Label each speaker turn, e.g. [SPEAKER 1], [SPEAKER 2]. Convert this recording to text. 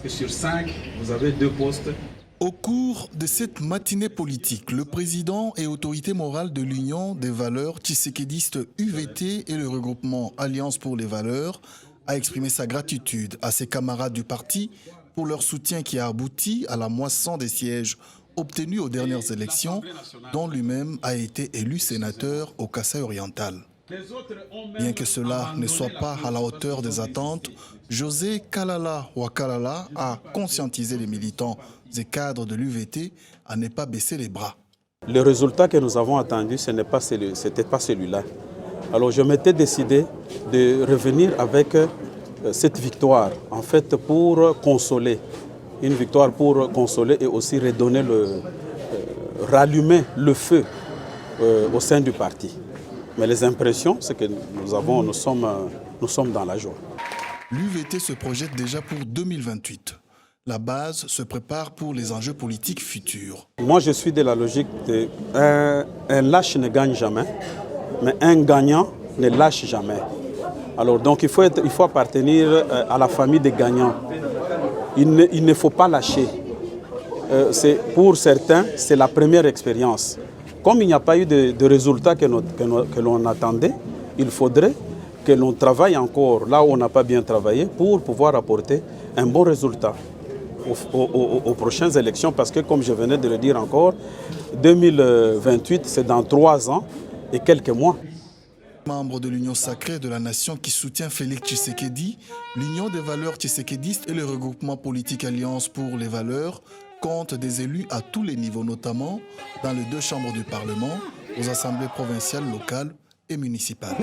[SPEAKER 1] Sur 5, vous avez 2 postes.
[SPEAKER 2] Au cours de cette matinée politique, le président et autorité morale de l'Union des valeurs tshisekédistes UVT et le regroupement Alliance pour les valeurs a exprimé sa gratitude à ses camarades du parti pour leur soutien qui a abouti à la moisson des sièges obtenus aux dernières élections, dont lui-même a été élu sénateur au Kasaï oriental. Bien que cela ne soit pas à la hauteur des attentes, José Kalala Wakalala a conscientisé les militants et cadres de l'UVT à ne pas baisser les bras.
[SPEAKER 3] Le résultat que nous avons attendu, ce n'était pas celui-là. Alors je m'étais décidé de revenir avec cette victoire, en fait pour consoler. Une victoire pour consoler et aussi redonner rallumer le feu au sein du parti. Mais les impressions, c'est que nous sommes dans la joie.
[SPEAKER 2] L'UVT se projette déjà pour 2028. La base se prépare pour les enjeux politiques futurs.
[SPEAKER 3] Moi, je suis de la logique de un lâche ne gagne jamais, mais un gagnant ne lâche jamais. Alors, donc, il faut appartenir à la famille des gagnants. Il ne faut pas lâcher. Pour certains, c'est la première expérience. Comme il n'y a pas eu de résultats que l'on attendait, il faudrait que l'on travaille encore là où on n'a pas bien travaillé pour pouvoir apporter un bon résultat aux prochaines élections. Parce que, comme je venais de le dire encore, 2028, c'est dans 3 ans et quelques mois.
[SPEAKER 2] Membre de l'Union sacrée de la nation qui soutient Félix Tshisekedi, l'Union des valeurs tshisékédistes et le regroupement politique Alliance pour les valeurs comptent des élus à tous les niveaux, notamment dans les 2 chambres du Parlement, aux assemblées provinciales, locales et municipales.